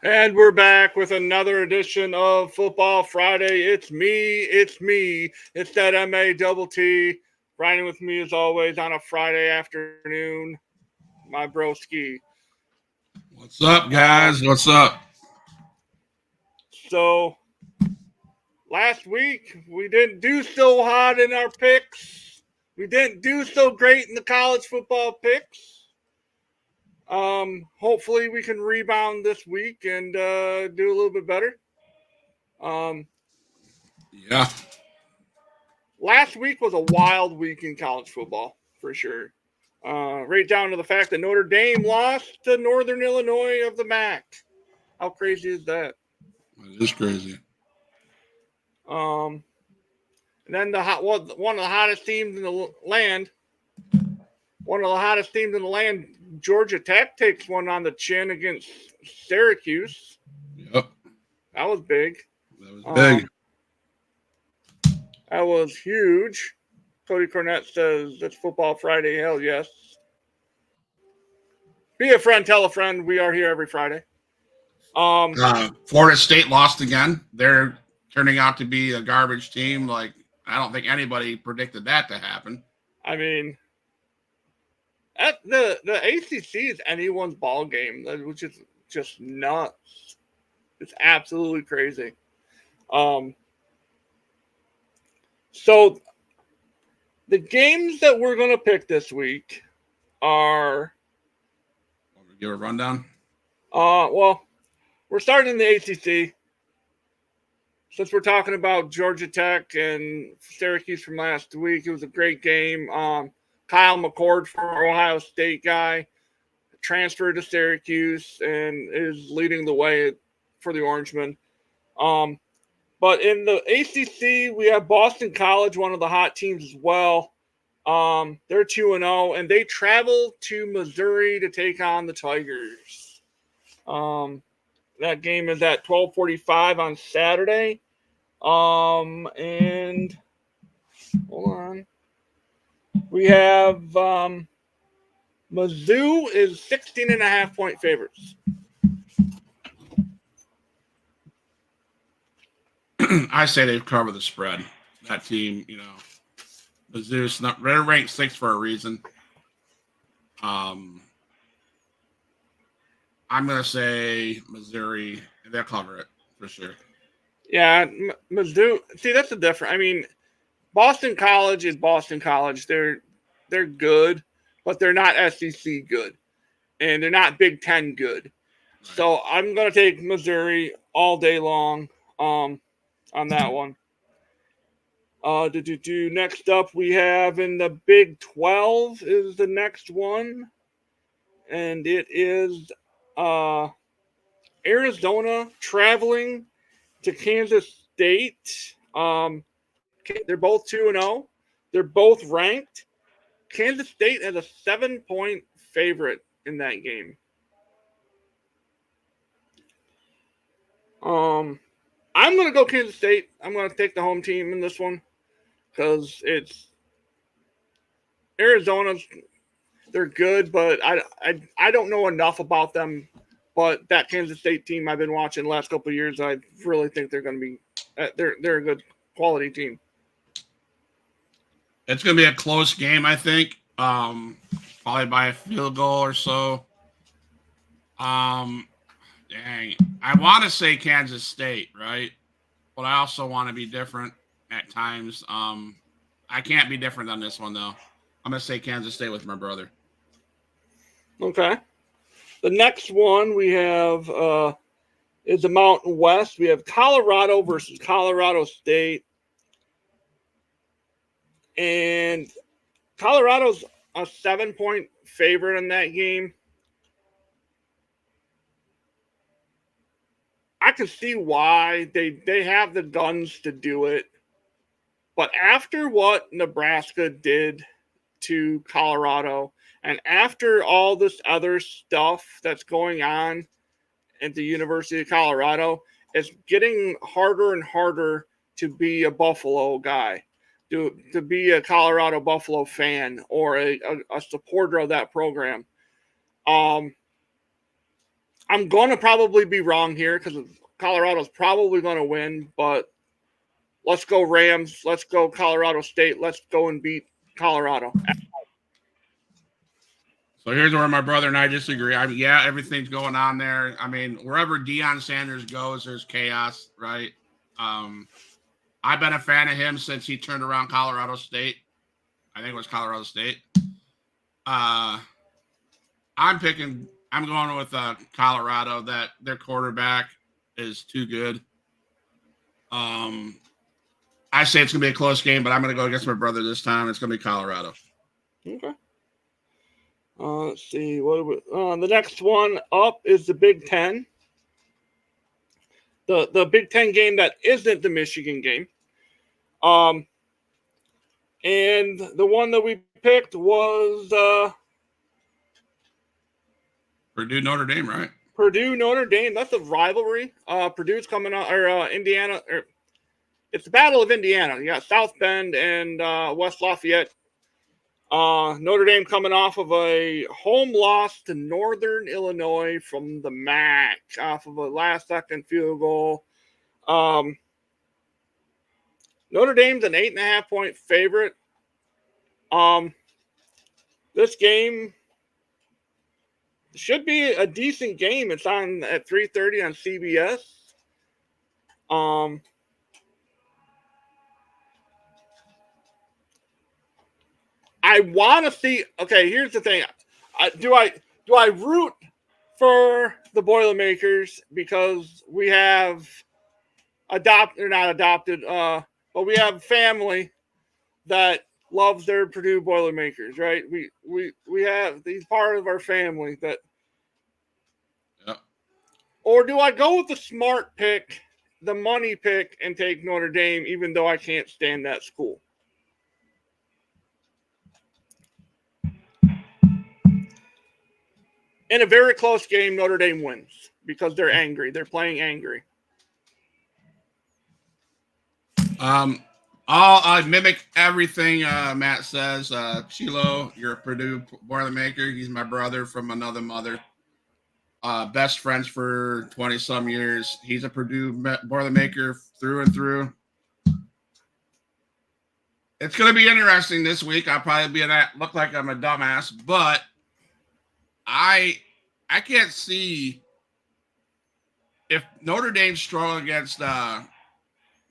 And we're back with another edition of Football Friday. It's me. It's me. It's that MA double T. Riding with me as always on a Friday afternoon. My broski. What's up, guys? What's up? So last week we didn't do so hot in our picks. We didn't do so great in the college football picks. Hopefully we can rebound this week and do a little bit better. Um, Yeah, Last week was a wild week in college football for sure. Right down to the fact that Notre Dame lost to Northern Illinois of the MAC. How crazy is that? it is crazy. Um, and then one of the hottest teams in the land, Georgia Tech takes one on the chin against Syracuse. Yep, That was big. that was big. Um, that was huge. Cody Cornett says that's Football Friday. Hell yes. Be a friend, tell a friend. We are here every Friday. Florida State lost again. They're turning out to be a garbage team. Like I don't think anybody predicted that to happen. I mean, at the ACC is anyone's ball game, which is just nuts. It's absolutely crazy. Um, so the games that we're gonna pick this week are Give a rundown. well, we're starting in the ACC since we're talking about Georgia Tech and Syracuse from last week. It was a great game. Kyle McCord, former Ohio State guy, transferred to Syracuse and is leading the way for the Orangemen. Um, but in the ACC, we have Boston College, one of the hot teams as well. They're 2-0, and they travel to Missouri to take on the Tigers. That game is at 12:45 on Saturday. And hold on, we have Mizzou is 16.5-point favorites. I say they've covered the spread. That team, Mizzou's not they're ranked sixth for a reason. Um, I'm gonna say Missouri. They'll cover it for sure. Yeah, Mizzou. See, that's the difference. I mean, Boston College is Boston College. They're good, but they're not SEC good, and they're not Big Ten good. Right. So I'm gonna take Missouri all day long. On that one. Next up, we have in the Big 12 is the next one, and it is uh, Arizona traveling to Kansas State. They're both 2-0. They're both ranked. Kansas State has a 7-point favorite in that game. I'm gonna go Kansas State. I'm gonna take the home team in this one because it's Arizona's. They're good, but I don't know enough about them. But that Kansas State team I've been watching the last couple of years, I really think they're going to be they're a good quality team. It's gonna be a close game, I think. Probably by a field goal or so. Um, Dang, I want to say Kansas State, right? But I also want to be different at times. I can't be different on this one though. I'm gonna say Kansas State with my brother. Okay. The next one we have is the Mountain West. We have Colorado versus Colorado State, and Colorado's a 7-point favorite in that game. I can see why they have the guns to do it, but after what Nebraska did to Colorado, and after all this other stuff that's going on at the University of Colorado, it's getting harder and harder to be a Buffalo guy, to be a Colorado Buffalo fan or a supporter of that program. Um, I'm going to probably be wrong here because Colorado's probably going to win, but let's go Rams. Let's go Colorado State. Let's go and beat Colorado. So here's where my brother and I disagree. I mean, yeah, everything's going there. I mean, wherever Deion Sanders goes, there's chaos, right? I've been a fan of him since he turned around Colorado State. I think it was Colorado State. I'm going with Colorado. That their quarterback is too good. I say it's gonna be a close game, but I'm gonna go against my brother this time. It's gonna be Colorado. Okay. Let's see. The next one up is the Big Ten. The Big Ten game that isn't the Michigan game. And the one that we picked was Purdue Notre Dame, right? Purdue Notre Dame. That's a rivalry. Purdue's coming out, or Indiana. It's the Battle of Indiana. You got South Bend and West Lafayette. Notre Dame coming off of a home loss to Northern Illinois from the MAC off of a last-second field goal. Notre Dame's an 8.5-point favorite. This game should be a decent game. It's on at 3:30 on CBS. I want to see. Okay, here's the thing. Do I root for the Boilermakers because we have but we have family that loves their Purdue Boilermakers, right? We have these part of our family that. Yep. Or do I go with the smart pick, the money pick, and take Notre Dame, even though I can't stand that school? In a very close game, Notre Dame wins because they're angry. They're playing angry. I'll mimic everything Matt says. Chilo, you're a Purdue Boilermaker. He's my brother from another mother. Best friends for 20-some years. He's a Purdue Boilermaker through and through. It's going to be interesting this week. I'll probably look like I'm a dumbass, but I can't see if Notre Dame struggle against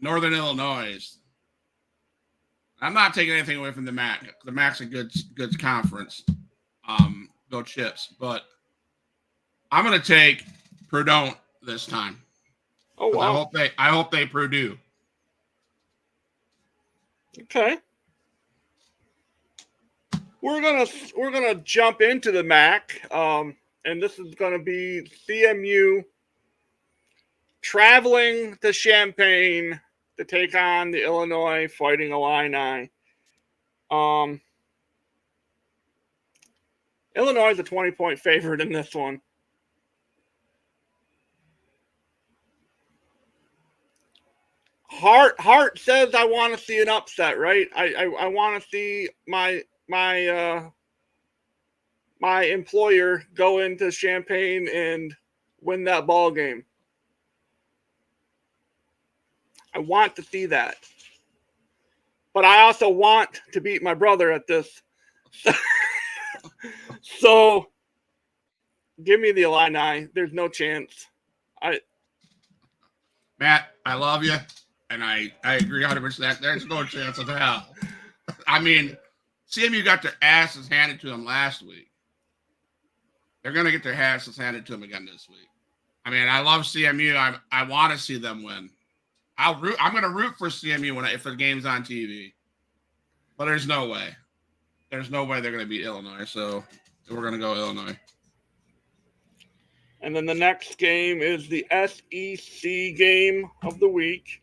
Northern Illinois. I'm not taking anything away from the MAC. The MAC's a good conference. Go Chips, but I'm going to take Purdue this time. Oh wow! I hope they Purdue. Okay. We're gonna jump into the MAC, and this is gonna be CMU traveling to Champaign to take on the Illinois Fighting Illini. Illinois is a 20-point favorite in this one. Heart says I want to see an upset, right? I want to see my employer go into Champaign and win that ball game. I want to see that. But I also want to beat my brother at this. So give me the Illini. There's no chance. Matt, I love you. And I agree 100%. There's no chance of hell. I mean, CMU got their asses handed to them last week. They're going to get their asses handed to them again this week. I mean, I love CMU. I want to see them win. I'm going to root for CMU if the game's on TV. But there's no way. There's no way they're going to beat Illinois. So we're going to go Illinois. And then the next game is the SEC game of the week.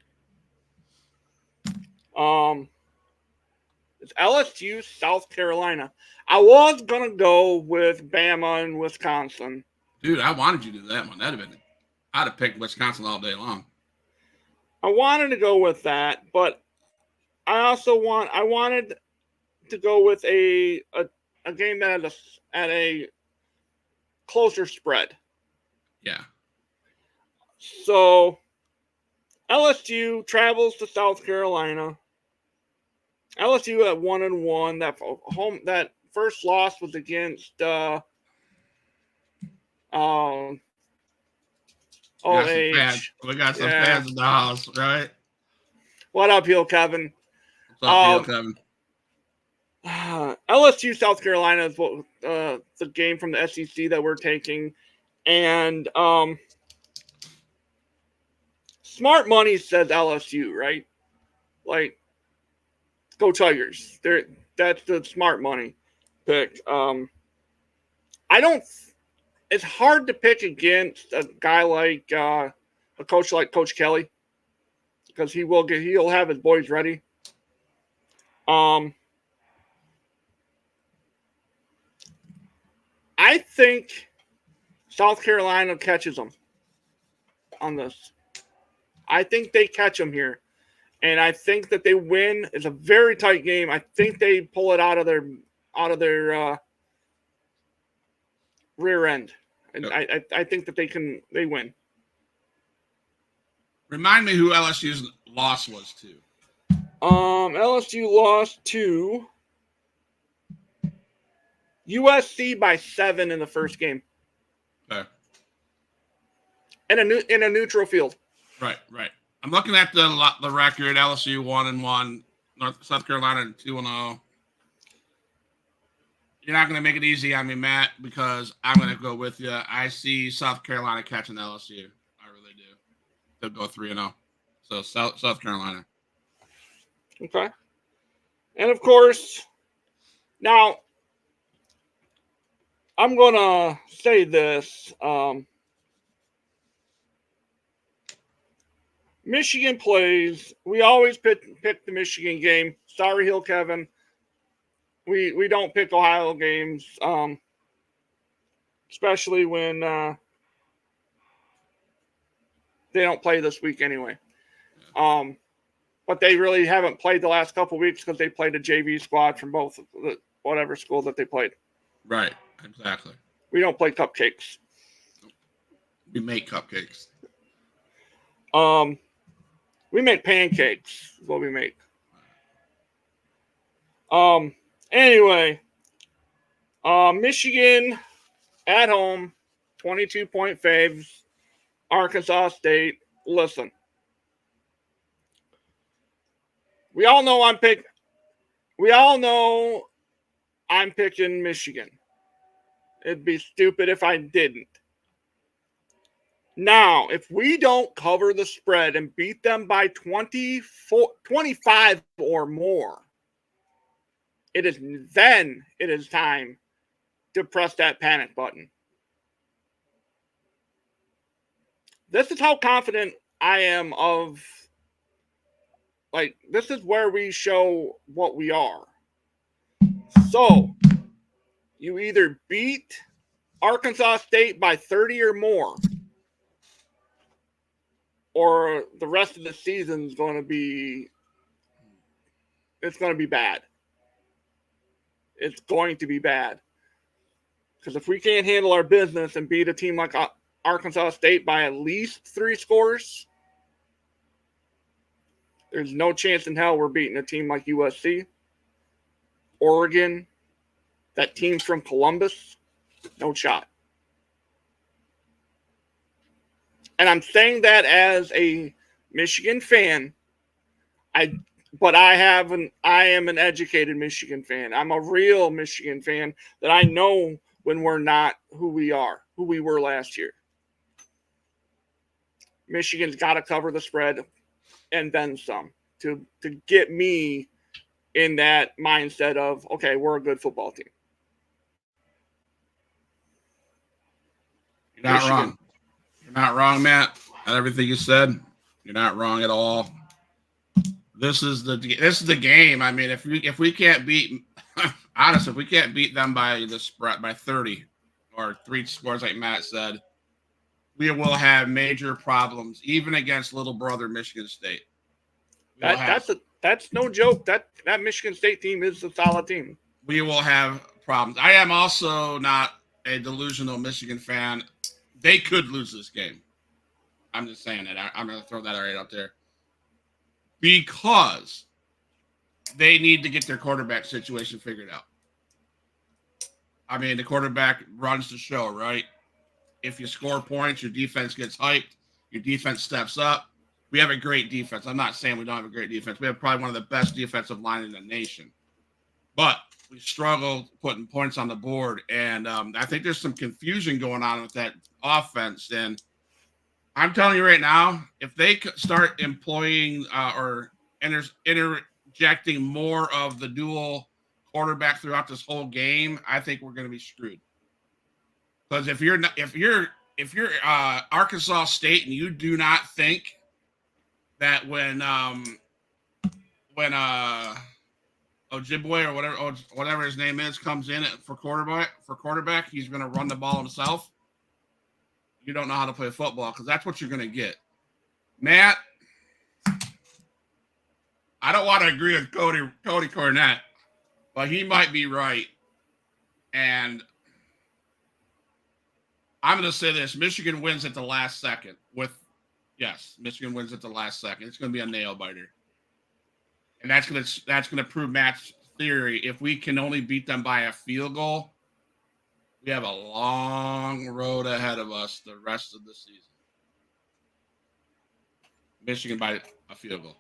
It's LSU, South Carolina. I was gonna go with Bama and Wisconsin. Dude, I wanted you to do that one. I'd have picked Wisconsin all day long. I wanted to go with that, but I wanted to go with a game that had a closer spread. Yeah. So LSU travels to South Carolina. LSU at 1-1. That first loss was against OH. We got some Yeah. fans in the house, right? What up, Hill Kevin? What's up, Hill Kevin? LSU South Carolina is what the game from the SEC that we're taking, and smart money says LSU, right? Like, go Tigers. That's the smart money pick. I don't. It's hard to pick against a guy like a coach like Coach Kelly because he'll have his boys ready. I think South Carolina catches them on this. I think they catch them here, and I think that they win. It's a very tight game. I think they pull it out of their rear end, and yep. I think that they win. Remind me who LSU's loss was to. LSU lost to USC by 7 in the first game. Okay. In a neutral field. Right. I'm looking at the record. LSU 1-1, South Carolina 2-0. You're not going to make it easy on me, Matt, because I'm going to go with you. I see South Carolina catching LSU. I really do. They'll go 3-0. So South Carolina. Okay. And of course, now I'm going to say this. Michigan plays. We always pick the Michigan game. Sorry, Hill Kevin. We don't pick Ohio games, especially when they don't play this week anyway. But they really haven't played the last couple weeks because they played a JV squad from both whatever school that they played. Right, exactly. We don't play cupcakes. We make cupcakes. We make pancakes is what we make. Anyway, Michigan at home, 22-point faves. Arkansas State. Listen, we all know I'm picking Michigan. It'd be stupid if I didn't. Now, if we don't cover the spread and beat them by 25 or more, it is time to press that panic button. This is how confident I am of, this is where we show what we are. So, you either beat Arkansas State by 30 or more, or the rest of the season is going to be bad. It's going to be bad. Because if we can't handle our business and beat a team like Arkansas State by at least 3 scores, there's no chance in hell we're beating a team like USC, Oregon, that team from Columbus. No shot. And I'm saying that as a Michigan fan. But I am an educated Michigan fan. I'm a real Michigan fan that I know when we're not who we were last year. Michigan's got to cover the spread and then some to get me in that mindset of, okay, we're a good football team. You're not wrong. You're not wrong, Matt. Everything you said, you're not wrong at all. This is the game. I mean, if we can't beat, honestly, if we can't beat them by the spread by 30 or 3 scores, like Matt said, we will have major problems, even against little brother Michigan State. That's no joke. That Michigan State team is a solid team. We will have problems. I am also not a delusional Michigan fan. they could lose this game. I'm just saying that. I'm going to throw that right out there. Because they need to get their quarterback situation figured out. I mean, the quarterback runs the show, right? If you score points, your defense gets hyped. Your defense steps up. We have a great defense. I'm not saying we don't have a great defense. We have probably one of the best defensive line in the nation. But we struggle putting points on the board. And I think there's some confusion going on with that offense. And I'm telling you right now, if they start employing or interjecting more of the dual quarterback throughout this whole game, I think we're going to be screwed. Because if you're Arkansas State and you do not think that when Ojibwe or whatever his name is comes in for quarterback, he's going to run the ball himself. You don't know how to play football because that's what you're going to get. Matt, I don't want to agree with Cody Cornett, but he might be right. And I'm going to say this. Michigan wins at the last second. Michigan wins at the last second. It's going to be a nail biter. And that's going to prove Matt's theory. If we can only beat them by a field goal, we have a long road ahead of us the rest of the season. Michigan by a field goal.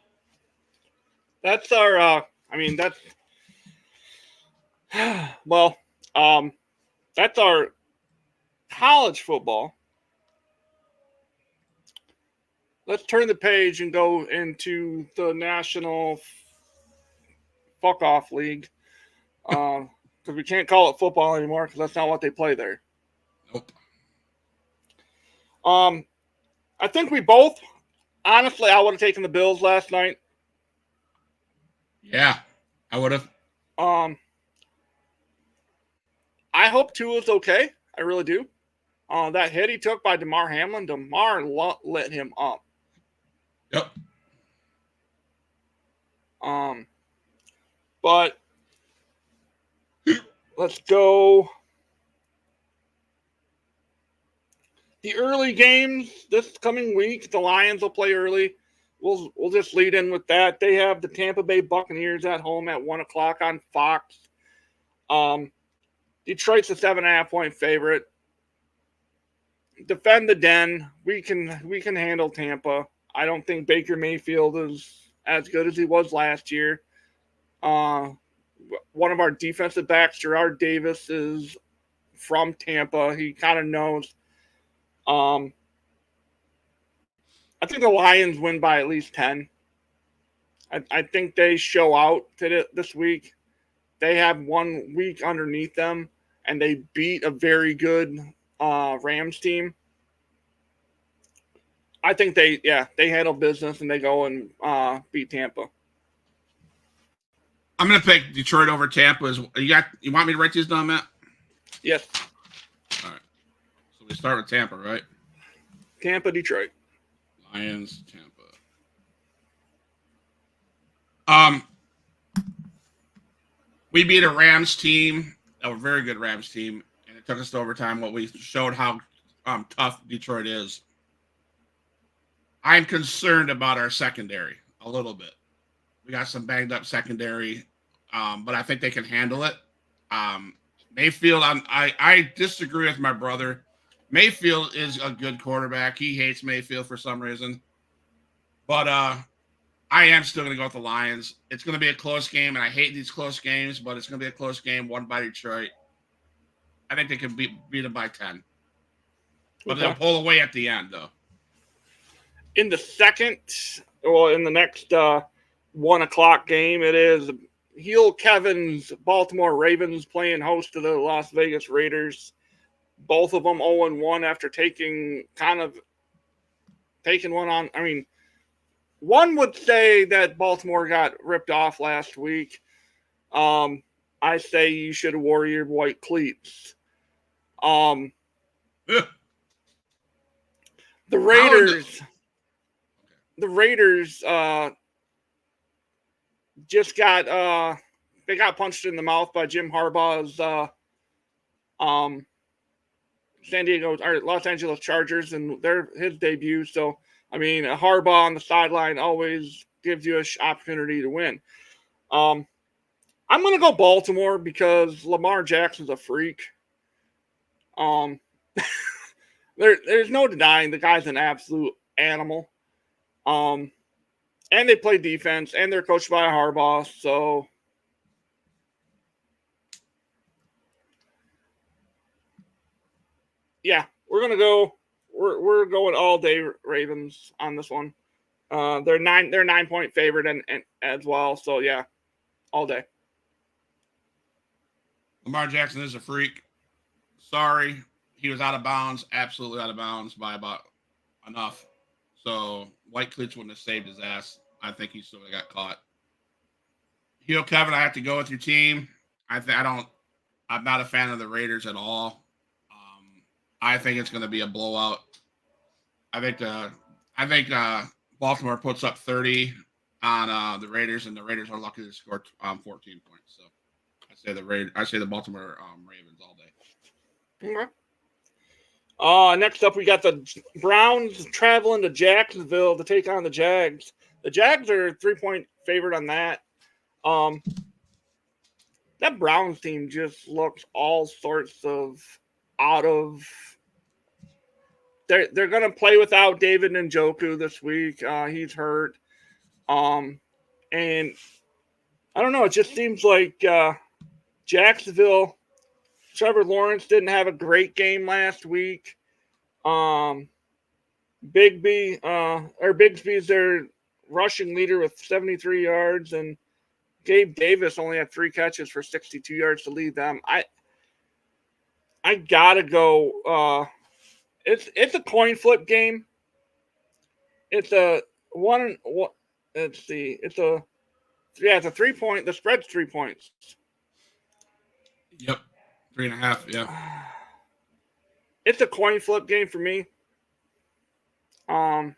That's our that's our college football. Let's turn the page and go into the National Fuck Off League. Because we can't call it football anymore because that's not what they play there. Nope. I think we both, honestly, I would have taken the Bills last night. Yeah, I would have. I hope Tua's okay. I really do. That hit he took by Damar Hamlin, lit him up. Yep. But let's go. The early games this coming week, the Lions will play early. We'll just lead in with that. They have the Tampa Bay Buccaneers at home at 1:00 on Fox. Detroit's a 7.5-point favorite. Defend the den. We can handle Tampa. I don't think Baker Mayfield is as good as he was last year. One of our defensive backs, Gerard Davis, is from Tampa. He kind of knows. I think the Lions win by at least 10. I think they show out this week. They have 1 week underneath them, and they beat a very good Rams team. I think they handle business and they go and beat Tampa. I'm going to pick Detroit over Tampa. You want me to write these down, Matt? Yes. All right. So we start with Tampa, right? Tampa, Detroit. Lions, Tampa. We beat a Rams team, a very good Rams team, and it took us to overtime. What we showed how tough Detroit is. I'm concerned about our secondary a little bit. We got some banged up secondary, but I think they can handle it. Mayfield, I disagree with my brother. Mayfield is a good quarterback. He hates Mayfield for some reason. But I am still going to go with the Lions. It's going to be a close game, and I hate these close games, but it's going to be a close game, won by Detroit. I think they can beat them by 10. But they'll pull away at the end, though. In the next 1:00 game, it is Heel Kevin's Baltimore Ravens playing host to the Las Vegas Raiders. Both of them 0-1 after taking one on. I mean, one would say that Baltimore got ripped off last week. I say you should have wore your white cleats. The Raiders just got they got punched in the mouth by Jim Harbaugh's Los Angeles Chargers and his debut. So, I mean, a Harbaugh on the sideline always gives you an opportunity to win. I'm going to go Baltimore because Lamar Jackson's a freak. There's no denying the guy's an absolute animal. And they play defense, and they're coached by a Harbaugh. So, yeah, we're going all day Ravens on this one. They're 9-point favorite and as well. So yeah, all day. Lamar Jackson is a freak. Sorry, he was out of bounds, absolutely out of bounds by about enough. So White Cleats wouldn't have saved his ass. I think he still got caught. Heel Kevin, I have to go with your team. I'm not a fan of the Raiders at all. I think it's going to be a blowout. I think Baltimore puts up 30 on the Raiders, and the Raiders are lucky to score 14 points. So I say the Baltimore Ravens all day. Okay. Next up, we got the Browns traveling to Jacksonville to take on the Jags. The Jags are 3-point favorite on that. That Browns team just looks all sorts of out of. They're going to play without David Njoku this week. He's hurt. And I don't know. It just seems like Jacksonville. Trevor Lawrence didn't have a great game last week. Bigsby's their rushing leader with 73 yards, and Gabe Davis only had 3 catches for 62 yards to lead them. I gotta go. It's a coin flip game. It's a one. Let's see. It's a 3-point. The spread's 3 points. Yep, 3.5. Yeah. It's a coin flip game for me. The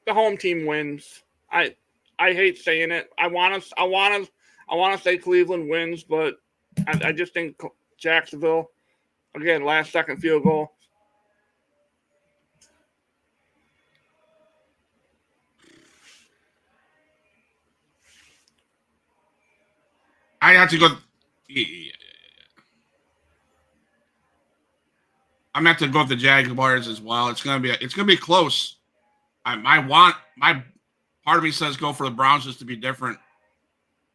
home team wins. I hate saying it. I want to say Cleveland wins, but I just think Jacksonville, again, last second field goal. I have to go. I'm going to have to go with the Jaguars as well. It's gonna be close. My part of me says go for the Browns just to be different.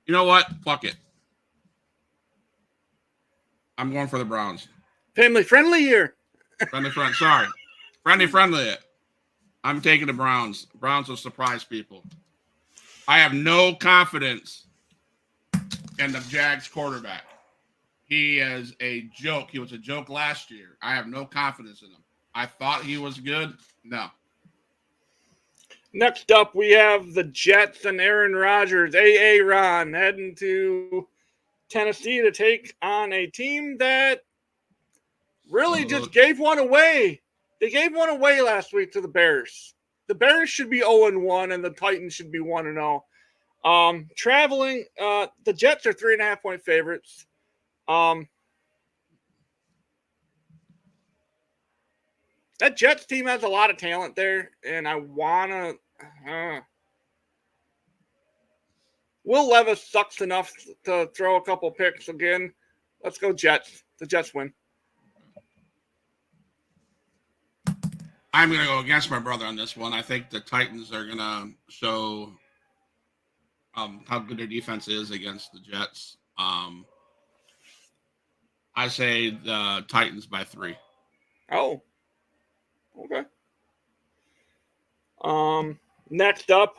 You know what? Fuck it. I'm going for the Browns. Family friendly here. Sorry. Friendly. I'm taking the Browns. Browns will surprise people. I have no confidence in the Jags quarterback. He is a joke. He was a joke last year. I have no confidence in him. I thought he was good. No. Next up, we have the Jets and Aaron Rodgers, Ron, heading to Tennessee to take on a team that really just gave one away. They gave one away last week to the Bears. The Bears should be 0-1, and the Titans should be 1-0. Traveling, the Jets are 3.5-point favorites. That Jets team has a lot of talent there, and I wanna. Will Levis sucks enough to throw a couple picks again. Let's go Jets. The Jets win. I'm going to go against my brother on this one. I think the Titans are going to show how good their defense is against the Jets. I say the Titans by 3. Oh, okay. Next up,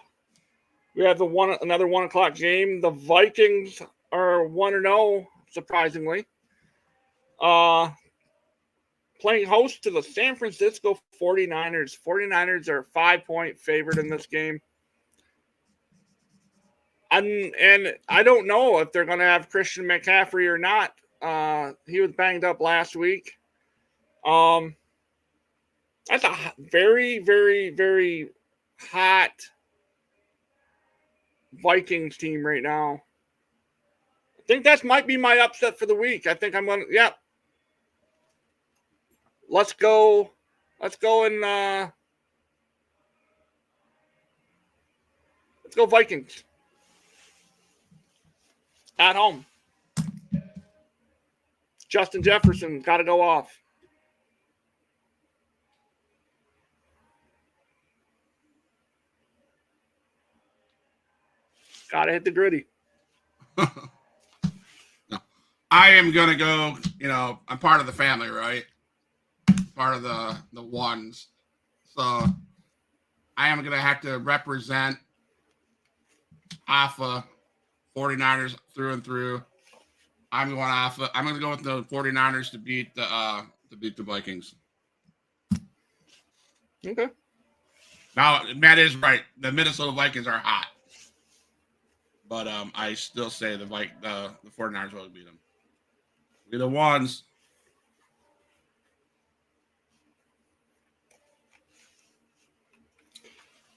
we have another 1 o'clock game. The Vikings are 1-0, surprisingly. Playing host to the San Francisco 49ers. 49ers are a 5-point favorite in this game. And I don't know if they're going to have Christian McCaffrey or not. He was banged up last week. That's a very, very, very hot Vikings team right now. think that might be my upset for the week. I think I'm going to, yeah. Let's go and let's go Vikings. At home. Justin Jefferson got to go off. Got to hit the gritty. No. I am going to go, I'm part of the family, right? Part of the ones. So I am going to have to represent Alpha 49ers through and through. I'm going Alpha. I'm going to go with the 49ers to beat the Vikings. Okay. Now, Matt is right. The Minnesota Vikings are hot. But I still say the 49ers will beat them. We're the ones.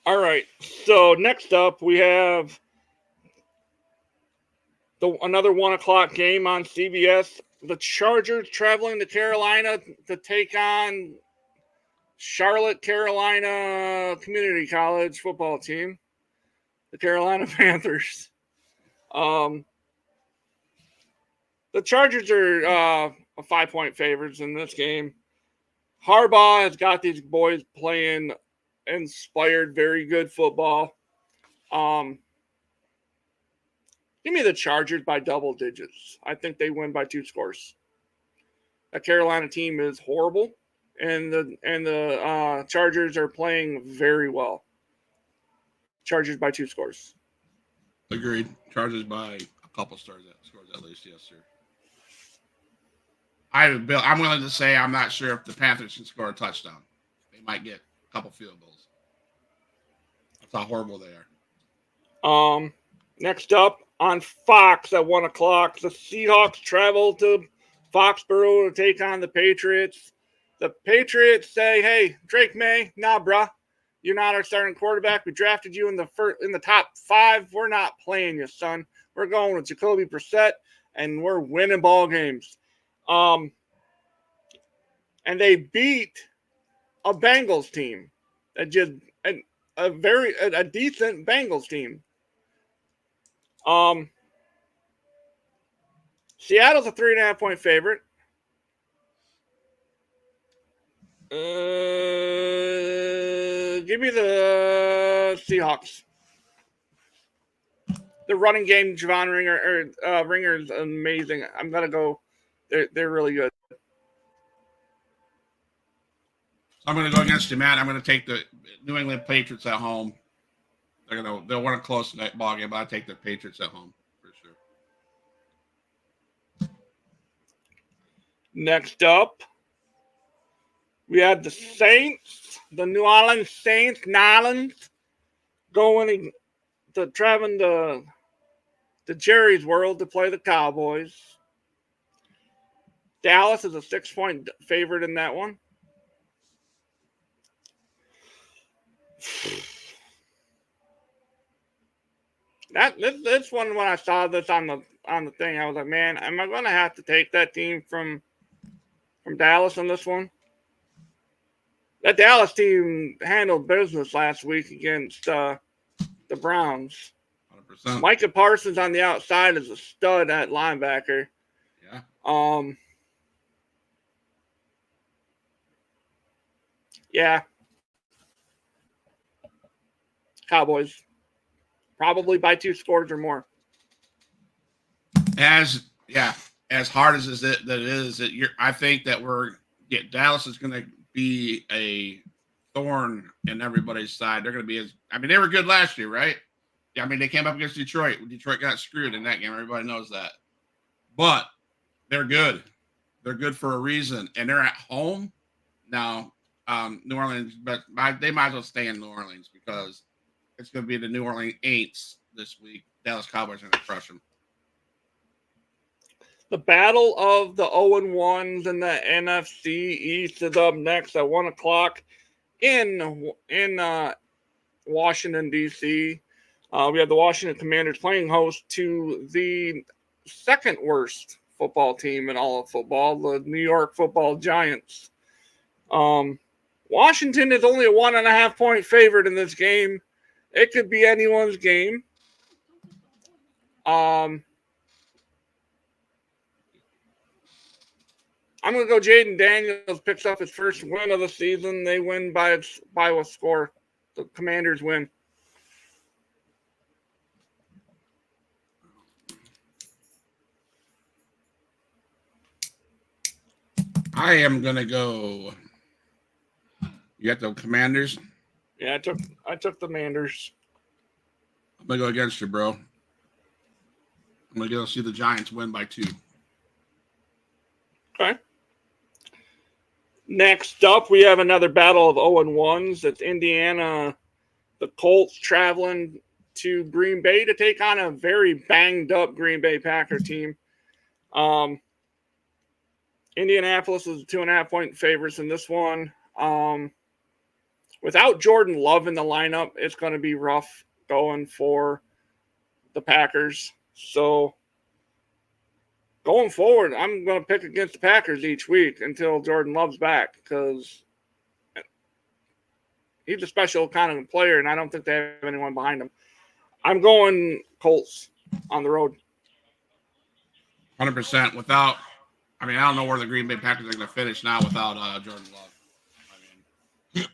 All right. So next up, we have another 1:00 game on CBS. The Chargers traveling to Carolina to take on Charlotte, Carolina Community College football team, the Carolina Panthers. The Chargers are a 5-point favorites in this game. Harbaugh has got these boys playing inspired, very good football. Give me the Chargers by double digits. I think they win by 2 scores. That Carolina team is horrible, and the Chargers are playing very well. Chargers by 2 scores. Agreed. Chargers by a couple scores at least. Yes, sir. I'm willing to say I'm not sure if the Panthers can score a touchdown. They might get a couple field goals. That's how horrible they are. Next up on Fox at 1:00, the Seahawks travel to Foxborough to take on the Patriots. The Patriots say, "Hey, Drake May, nah, bruh. You're not our starting quarterback. We drafted you in the top 5. We're not playing you, son. We're going with Jacoby Brissett, and we're winning ball games." And they beat a Bengals team, a decent Bengals team. Seattle's a 3.5-point favorite. Give me the Seahawks. The running game, Javon Ringer is amazing. I'm gonna go. They're really good. I'm gonna go against you, Matt. I'm gonna take the New England Patriots at home. They'll want to close that ball game, but I take the Patriots at home for sure. Next up, we had the Saints, the New Orleans Saints, traveling to Jerry's World to play the Cowboys. Dallas is a 6-point favorite in that one. This one, when I saw this on the thing, I was like, man, am I going to have to take that team from Dallas on this one? That Dallas team handled business last week against the Browns. 100%. Micah Parsons on the outside is a stud at linebacker. Yeah. Yeah. Cowboys. Probably by 2 scores or more. As hard as it is, I think that Dallas is going to be a thorn in everybody's side. They're going to be they were good last year, right? Yeah, they came up against Detroit. Detroit got screwed in that game. Everybody knows that. But they're good. They're good for a reason, and they're at home now. New Orleans, but they might as well stay in New Orleans because it's going to be the New Orleans Aints this week. Dallas Cowboys are going to crush them. The battle of the 0-1s in the NFC East is up next at 1:00 in Washington, D.C. We have the Washington Commanders playing host to the second worst football team in all of football, the New York Football Giants. Washington is only a 1.5 point favorite in this game. It could be anyone's game. I'm going to go Jaden Daniels picks up his first win of the season. They win by a score. The Commanders win. I am going to go. You got the Commanders? Yeah, I took the Commanders. I'm going to go against you, bro. I'm going to go see the Giants win by 2. Okay. Next up, we have another battle of 0-1s. It's Indiana, the Colts traveling to Green Bay to take on a very banged up Green Bay Packer team. Indianapolis is 2.5 point favorites in this one. Without Jordan Love in the lineup, it's going to be rough going for the Packers. So going forward, I'm going to pick against the Packers each week until Jordan Love's back because he's a special kind of player, and I don't think they have anyone behind him. I'm going Colts on the road. 100% without. I mean, I don't know where the Green Bay Packers are going to finish now without Jordan Love. I mean,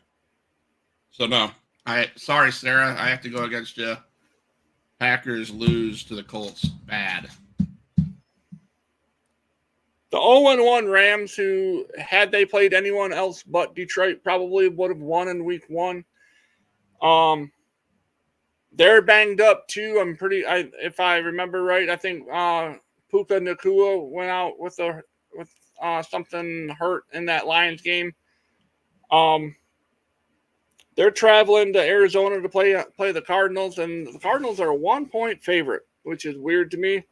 so no. Sorry, Sarah. I have to go against you. Packers lose to the Colts. Bad. The 0-1 Rams, who had they played anyone else but Detroit, probably would have won in week 1. They're banged up too. If I remember right, I think Puka Nacua went out with something hurt in that Lions game. They're traveling to Arizona to play the Cardinals, and the Cardinals are a 1 point favorite, which is weird to me.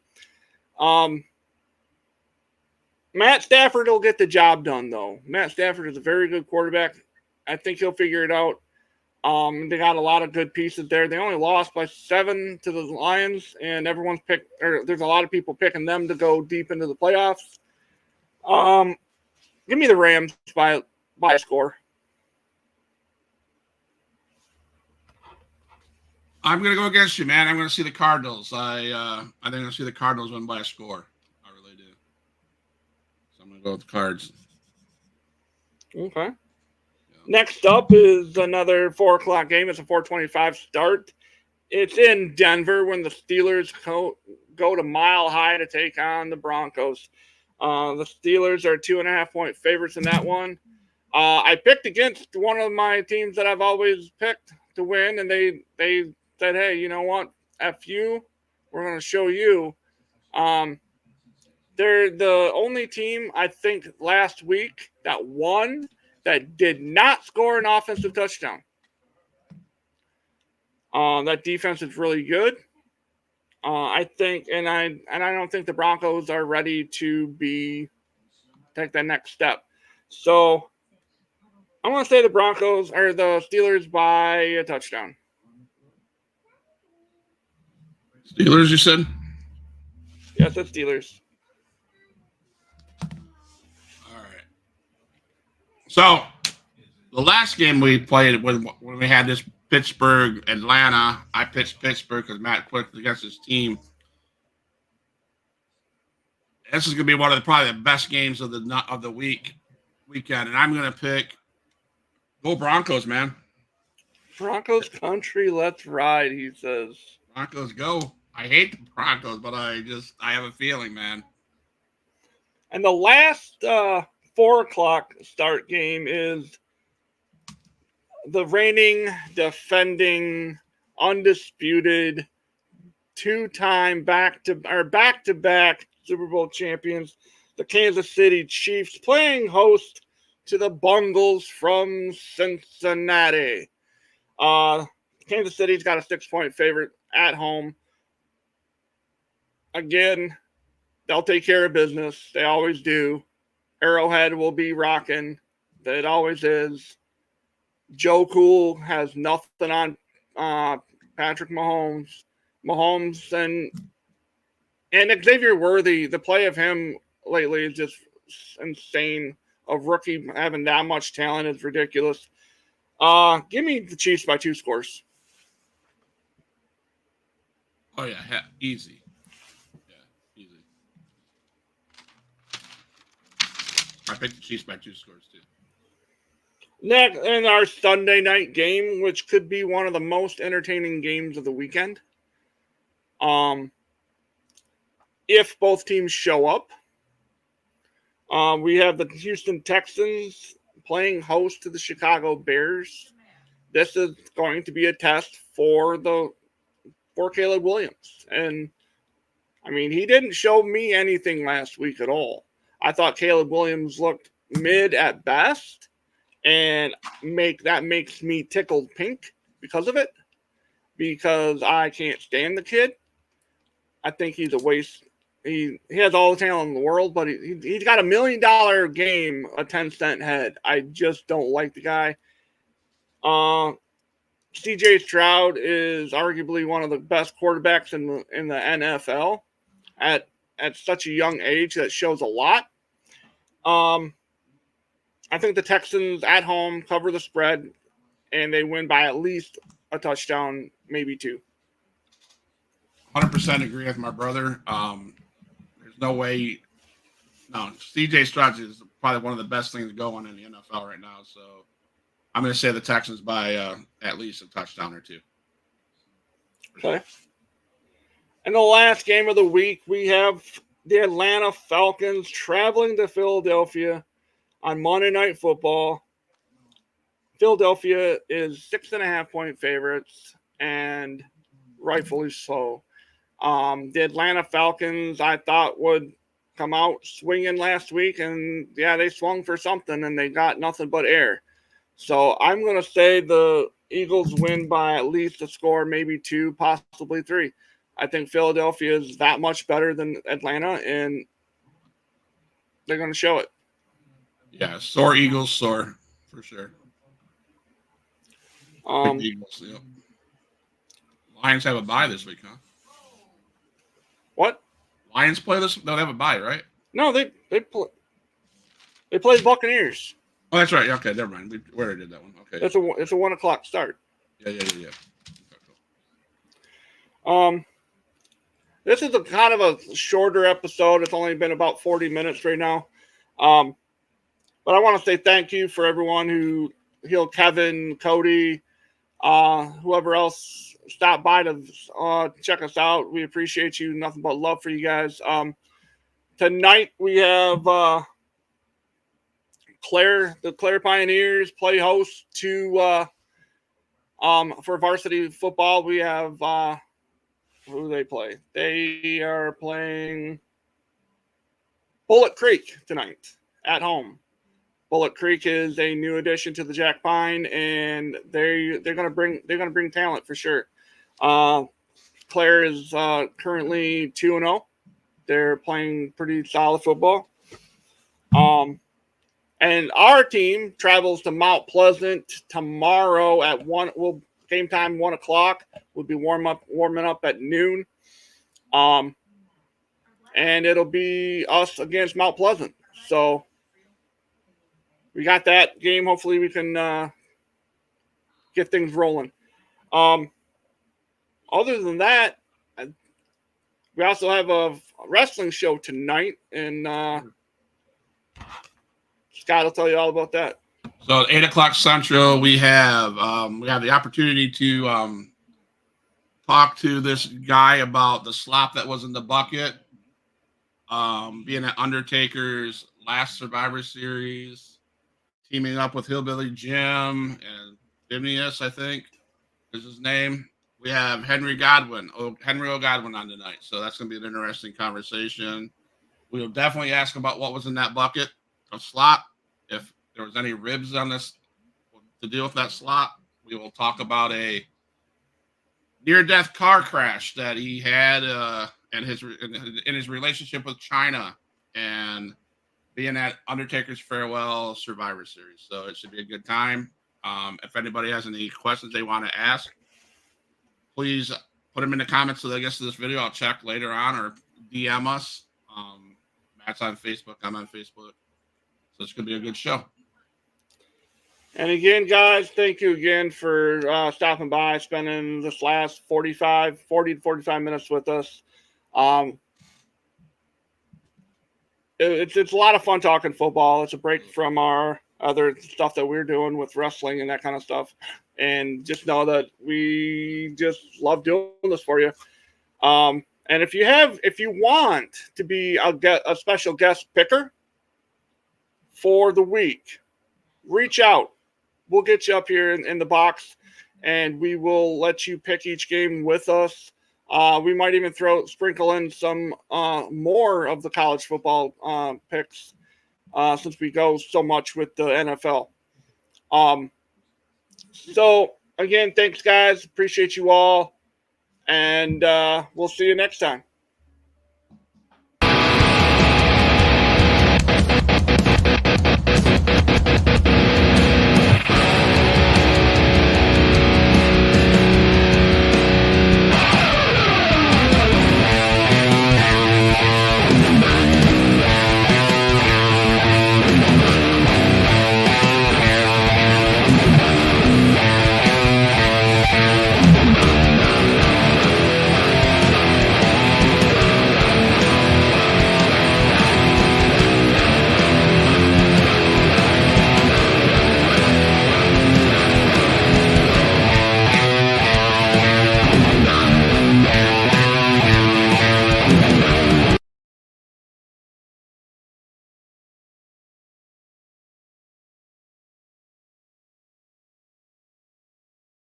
Matt Stafford will get the job done, though. Matt Stafford is a very good quarterback. I think he'll figure it out. They got a lot of good pieces there. They only lost by 7 to the Lions, and there's a lot of people picking them to go deep into the playoffs. Give me the Rams by a score. I'm going to go against you, man. I'm going to see the Cardinals. I think I'm going to see the Cardinals win by a score. I really do. So I'm going to go with the Cards. Okay. Next up is another 4 o'clock game. It's a 4:25 start. It's in Denver when the Steelers go to Mile High to take on the Broncos. The Steelers are 2.5 point favorites in that one. I picked against one of my teams that I've always picked to win, and they said, hey, you know what? F you. We're going to show you. They're the only team, I think, last week that won that did not score an offensive touchdown. That defense is really good. I think, and I don't think the Broncos are ready to take that next step. So I'm going to say the Broncos or the Steelers by a touchdown. Steelers, you said? Yes, it's Steelers. All right. So the last game we played when we had this Pittsburgh, Atlanta, I pitched Pittsburgh because Matt put against his team. This is going to be one of probably the best games of the weekend, and I'm going to pick go Broncos, man. Broncos country, let's ride, he says. Broncos go. I hate the Broncos, but I have a feeling, man. And the last 4 o'clock start game is the reigning, defending, undisputed, 2-time back-to-back Super Bowl champions, the Kansas City Chiefs, playing host to the Bungles from Cincinnati. Kansas City's got a 6-point favorite at home. Again, they'll take care of business. They always do. Arrowhead will be rocking. It always is. Joe Cool has nothing on Patrick Mahomes. Mahomes and And Xavier Worthy, the play of him lately is just insane. A rookie having that much talent is ridiculous. Give me the Chiefs by 2 scores. Oh yeah, easy. Yeah, easy. I picked the Chiefs by 2 scores too. Next, in our Sunday night game, which could be one of the most entertaining games of the weekend. If both teams show up, we have the Houston Texans playing host to the Chicago Bears. This is going to be a test for Caleb Williams. And I mean, he didn't show me anything last week at all. I thought Caleb Williams looked mid at best, and makes me tickled pink because of it, because I can't stand the kid. I think he's a waste. He has all the talent in the world, but he's got $1 million game, a 10-cent head. I just don't like the guy. CJ Stroud is arguably one of the best quarterbacks in the NFL at such a young age. That shows a lot. I think the Texans at home cover the spread, and they win by at least a touchdown, maybe 2. 100% agree with my brother. There's no way. No, CJ Stroud is probably one of the best things going in the NFL right now. So I'm going to say the Texans by at least a touchdown or 2. Okay. And the last game of the week, we have the Atlanta Falcons traveling to Philadelphia on Monday Night Football. Philadelphia is 6.5-point favorites, and rightfully so. The Atlanta Falcons, I thought, would come out swinging last week, and yeah, they swung for something, and they got nothing but air. So I'm going to say the Eagles win by at least a score, maybe 2, possibly 3. I think Philadelphia is that much better than Atlanta, and they're going to show it. Yeah, sore Eagles, sore for sure. Eagles, yep. Lions have a bye this week, huh? What? Lions play this? No, they have a bye, right? No, they play Buccaneers. Oh, that's right. Okay, never mind. We already did that one. Okay. It's a 1:00 start. Yeah. Okay, cool. This is a kind of a shorter episode. It's only been about 40 minutes right now. But I want to say thank you for everyone who Kevin, Cody, whoever else stopped by to check us out. We appreciate you. Nothing but love for you guys. Tonight we have the Clare Pioneers play host to for varsity football. We have who do they play? They are playing Bullet Creek tonight at home. Bullet Creek is a new addition to the Jack Pine, and they're gonna bring talent for sure. Clare is currently 2-0. They're playing pretty solid football. And our team travels to Mount Pleasant tomorrow at 1. Game time 1:00. We'll be warming up at noon. And it'll be us against Mount Pleasant. So we got that game. Hopefully we can get things rolling. Other than that, we also have a wrestling show tonight, and Scott will tell you all about that. So at 8:00 Central, we have the opportunity to talk to this guy about the slop that was in the bucket, being at Undertaker's last Survivor Series, teaming up with Hillbilly Jim and Dimnius, I think is his name. We have Henry O. Godwin on tonight, so that's going to be an interesting conversation. We will definitely ask about what was in that bucket of slop. If there was any ribs on this to deal with that slop, we will talk about a near-death car crash that he had in his relationship with China and being at Undertaker's farewell Survivor Series. So it should be a good time. If anybody has any questions they want to ask, please put them in the comments so that gets to this video. I'll check later on or DM us. Matt's on Facebook. I'm on Facebook. So it's going to be a good show. And again, guys, thank you again for stopping by, spending this last 40 to 45 minutes with us. It's a lot of fun talking football. It's a break from our other stuff that we're doing with wrestling and that kind of stuff. And just know that we just love doing this for you. And if you want to be a special guest picker for the week, reach out. We'll get you up here in the box, and we will let you pick each game with us. We might even sprinkle in some more of the college football picks since we go so much with the NFL. So, again, thanks, guys. Appreciate you all, and we'll see you next time.